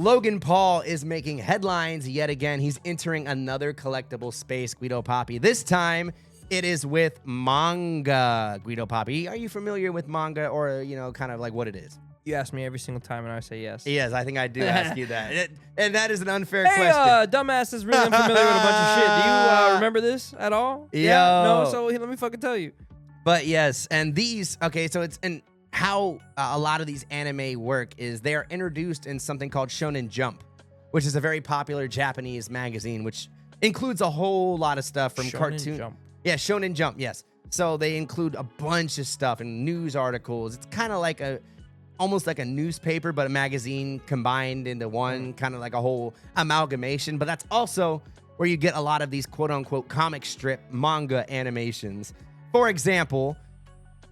Logan Paul is making headlines yet again. He's entering another collectible space, Guido Papi. This time, it is with manga, Guido Papi. Are you familiar with manga, or, you know, kind of like what it is? You ask me every single time, and I say yes. Yes, I think I do ask you that. And that is an unfair hey, question. dumbass is really unfamiliar with a bunch of shit. Do you remember this at all? Yo. Yeah? No? So let me fucking tell you. But yes, and these, okay, so it's, and how a lot of these anime work is they are introduced in something called Shonen Jump, which is a very popular Japanese magazine, which includes a whole lot of stuff from cartoon. Jump. Yeah, Shonen Jump, yes. So they include a bunch of stuff and news articles. It's kind of like almost like a newspaper, but a magazine combined into one, kind of like a whole amalgamation. But that's also where you get a lot of these quote unquote comic strip manga animations. For example,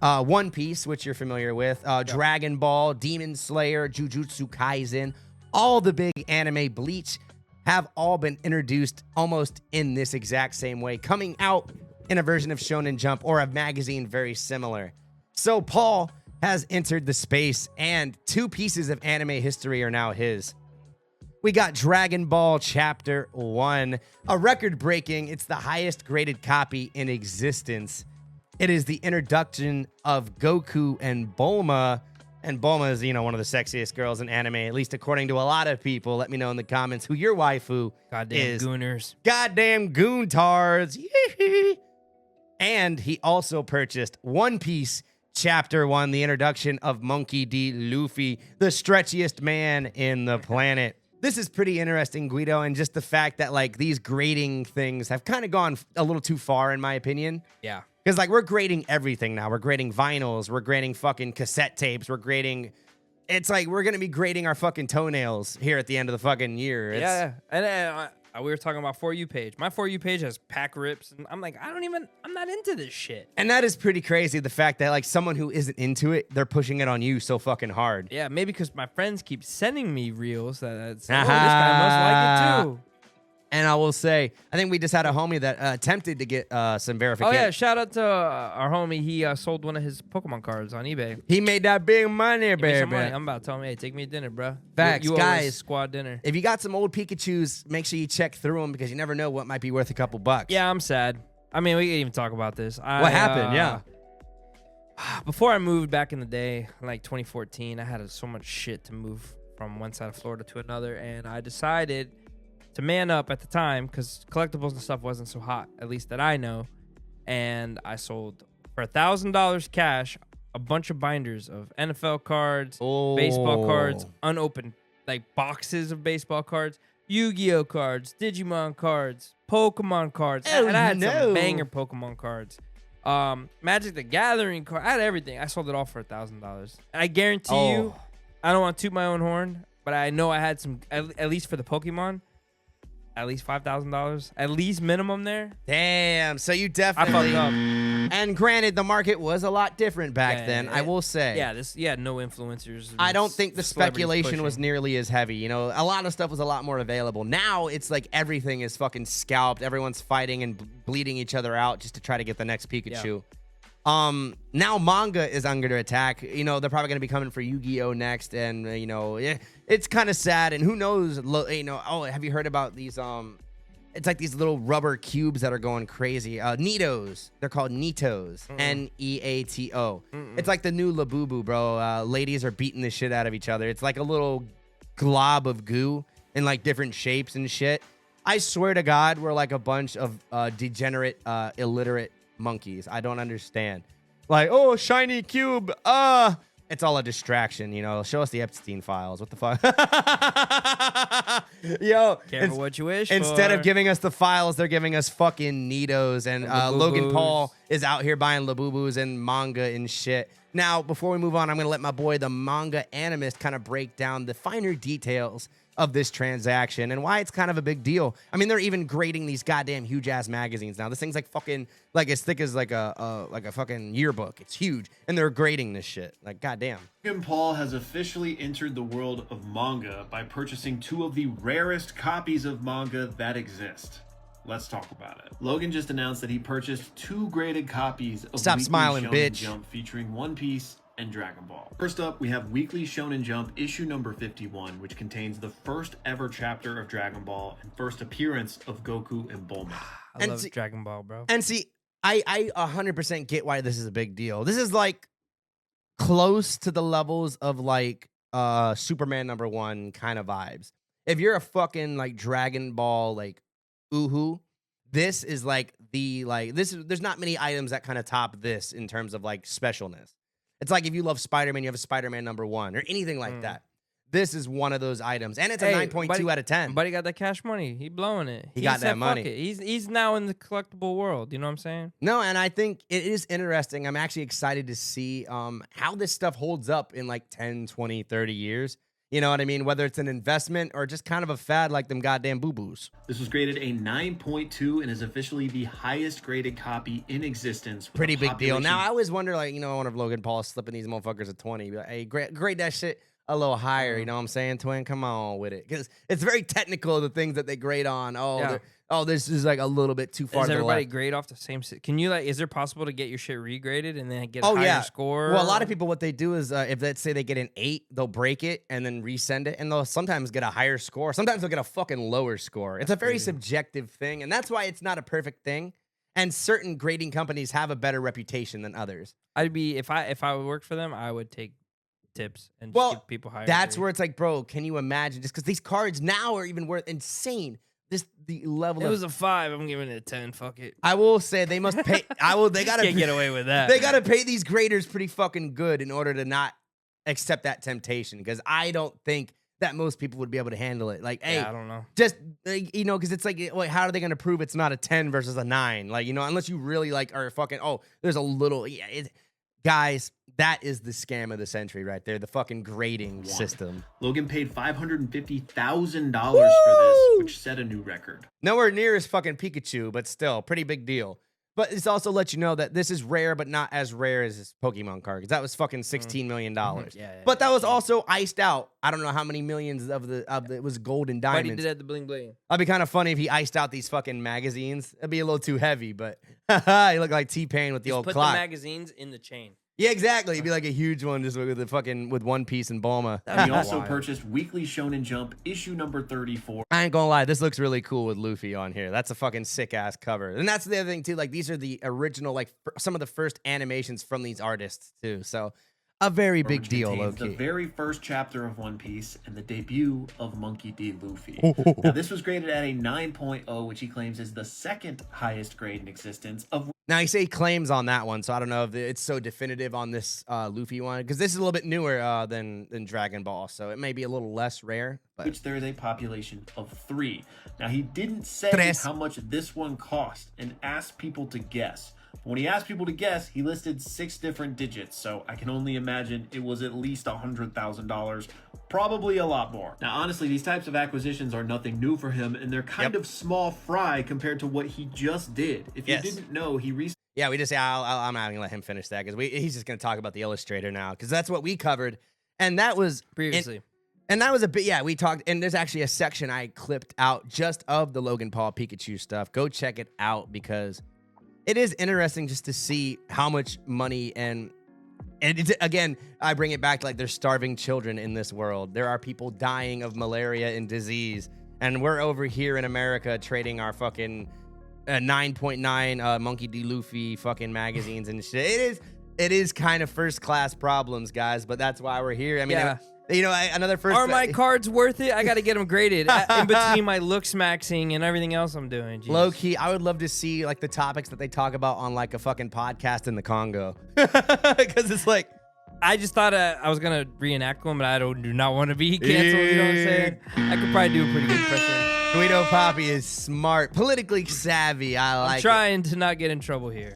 One Piece, which you're familiar with, Dragon Ball, Demon Slayer, Jujutsu Kaisen, all the big anime, Bleach, have all been introduced almost in this exact same way, coming out in a version of Shonen Jump or a magazine very similar. So Paul has entered the space, and 2 pieces of anime history are now his. We got Dragon Ball Chapter 1, a record-breaking, it's the highest graded copy in existence. It is the introduction of Goku and Bulma. And Bulma is, you know, one of the sexiest girls in anime, at least according to a lot of people. Let me know in the comments who your waifu is. Gooners. Goddamn goontards. And he also purchased One Piece Chapter 1, the introduction of Monkey D. Luffy, the stretchiest man in the planet. This is pretty interesting, Guido, and just the fact that, like, these grading things have kind of gone a little too far, in my opinion. Yeah. Because, like, we're grading everything now. We're grading vinyls. We're grading fucking cassette tapes. We're grading... It's like we're going to be grading our fucking toenails here at the end of the fucking year. Yeah. And we were talking about For You page. My For You page has pack rips. And I'm like, I'm not into this shit. And that is pretty crazy, the fact that, like, someone who isn't into it, they're pushing it on you so fucking hard. Yeah, maybe because my friends keep sending me reels that's, this guy must like it too. And I will say, I think we just had a homie that attempted to get some verification. Oh, yeah. Shout out to our homie. He sold one of his Pokemon cards on eBay. He made that big money, Give me some baby. money. I'm about to tell him, hey, take me to dinner, bro. Facts, you guys. Squad dinner. If you got some old Pikachus, make sure you check through them because you never know what might be worth a couple bucks. Yeah, I'm sad. I mean, we can even talk about this. What happened? Yeah. Before I moved back in the day, like 2014, I had so much shit to move from one side of Florida to another, and I decided to man up at the time because collectibles and stuff wasn't so hot, at least that I know. And I sold for $1,000 cash a bunch of binders of NFL cards, baseball cards, unopened like boxes of baseball cards, Yu-Gi-Oh cards, Digimon cards, Pokemon cards, and I had some banger Pokemon cards. Magic the Gathering card. I had everything. I sold it all for $1,000. And I guarantee you, I don't want to toot my own horn, but I know I had some, at least for the Pokemon, at least $5,000, at least minimum there. Damn. So you definitely. I fucked up. And granted, the market was a lot different back then. I will say. Yeah, no influencers. I don't think the speculation was nearly as heavy. You know, a lot of stuff was a lot more available. Now it's like everything is fucking scalped. Everyone's fighting and bleeding each other out just to try to get the next Pikachu. Yeah. Now manga is under attack. You know, they're probably going to be coming for Yu-Gi-Oh next, and you know, it's kind of sad. And who knows? You know, have you heard about these? It's like these little rubber cubes that are going crazy. Neatos. They're called Neatos. Neato. It's like the new Labubu, bro. Ladies are beating the shit out of each other. It's like a little glob of goo in like different shapes and shit. I swear to God, we're like a bunch of degenerate, illiterate monkeys. I don't understand. Like, oh, shiny cube. It's all a distraction, you know. Show us the Epstein files. What the fuck? Yo, careful what you wish instead for. Of giving us the files, they're giving us fucking Neatos. And Logan Paul is out here buying Labubus and manga and shit. Now, before we move on, I'm going to let my boy, the manga animist, kind of break down the finer details of this transaction and why it's kind of a big deal. I mean, they're even grading these goddamn huge ass magazines now. This thing's like fucking like as thick as like a fucking yearbook. It's huge, and they're grading this shit. Like goddamn. Logan Paul has officially entered the world of manga by purchasing 2 of the rarest copies of manga that exist. Let's talk about it. Logan just announced that he purchased 2 graded copies of Stop Weekly smiling, Shonen bitch. Jump featuring One Piece and Dragon Ball. First up, we have Weekly Shonen Jump issue number 51, which contains the first ever chapter of Dragon Ball and first appearance of Goku and Bulma. I love Dragon Ball, bro. And see, I 100% get why this is a big deal. This is like close to the levels of like Superman #1 kind of vibes. If you're a fucking like Dragon Ball like oohoo, this is like there's not many items that kind of top this in terms of like specialness. It's like if you love Spider-Man, you have a Spider-Man #1 or anything like that. This is one of those items, and it's a 9.2 out of 10. Buddy got that cash money. He blowing it. He got that said, money. Fuck it. He's now in the collectible world. You know what I'm saying? No, and I think it is interesting. I'm actually excited to see how this stuff holds up in like 10, 20, 30 years. You know what I mean? Whether it's an investment or just kind of a fad like them goddamn boo-boos. This was graded a 9.2 and is officially the highest graded copy in existence. Pretty big deal. Now, I always wonder, like, I wonder if Logan Paul is slipping these motherfuckers a 20. But, hey, grade that shit a little higher. You know what I'm saying, twin? Come on with it. Because it's very technical, the things that they grade on. This is like a little bit too far to the left. Does everybody grade off the same? Can you is there possible to get your shit regraded and then get a higher score? Well, a lot of people, what they do is if let's say they get an 8, they'll break it and then resend it, and they'll sometimes get a higher score. Sometimes they'll get a fucking lower score. It's a very subjective thing, and that's why it's not a perfect thing. And certain grading companies have a better reputation than others. If I would work for them, I would take tips and just give people higher. That's where it's like, bro, can you imagine? Just because these cards now are even worth insane. The level. It was a 5. I'm giving it a 10. Fuck it. I will say they must pay. They gotta can't get away with that. They gotta pay these graders pretty fucking good in order to not accept that temptation. Because I don't think that most people would be able to handle it. Like, hey, I don't know. Just because it's like, how are they gonna prove it's not a 10 versus a 9? Like, unless you really like are fucking. Oh, there's a little. Guys, that is the scam of the century right there. The fucking grading system. Logan paid $550,000 for this, which set a new record. Nowhere near as fucking Pikachu, but still, pretty big deal. But it's also let you know that this is rare, but not as rare as this Pokemon card. Because that was fucking $16 million. But that was also iced out. I don't know how many millions of it was gold and diamonds. But he did the bling bling. That'd be kind of funny if he iced out these fucking magazines. It'd be a little too heavy, but he looked like T-Pain with the old put clock. The magazines in the chain. Yeah, exactly. It'd be like a huge one just with One Piece and Bulma. He also purchased Weekly Shonen Jump issue number 34. I ain't gonna lie, this looks really cool with Luffy on here. That's a fucking sick ass cover. And that's the other thing too, like these are the original, like some of the first animations from these artists too. So a very big deal, low-key. The very first chapter of One Piece and the debut of Monkey D. Luffy. Now, this was graded at a 9.0, which he claims is the second highest grade in existence. Now, you say claims on that one, so I don't know if it's so definitive on this Luffy one, because this is a little bit newer than Dragon Ball, so it may be a little less rare. But which there is a population of 3. Now, he didn't say how much this one cost and asked people to guess. When he asked people to guess, he listed 6 different digits, so I can only imagine it was at least $100,000, probably a lot more. Now, honestly, these types of acquisitions are nothing new for him, and they're kind of small fry compared to what he just did. If you didn't know, he recently... Yeah, we just... I'm not even gonna let him finish that, because he's just gonna talk about the Illustrator now, because that's what we covered, and that was... Previously. And that was a bit... Yeah, we talked... And there's actually a section I clipped out just of the Logan Paul Pikachu stuff. Go check it out, because... It is interesting just to see how much money and it's, again, I bring it back to like there's starving children in this world. There are people dying of malaria and disease, and we're over here in America trading our fucking 9.9 Monkey D. Luffy fucking magazines and shit. It is kind of first class problems, guys, but that's why we're here. I mean, another first. Are my cards worth it? I got to get them graded in between my looks maxing and everything else I'm doing. Jesus. Low key, I would love to see like the topics that they talk about on like a fucking podcast in the Congo, because it's like. I just thought I was gonna reenact one, but I do not want to be canceled. You know what I'm saying? I could probably do a pretty good impression. Guido Papi is smart, politically savvy. I'm trying to not get in trouble here.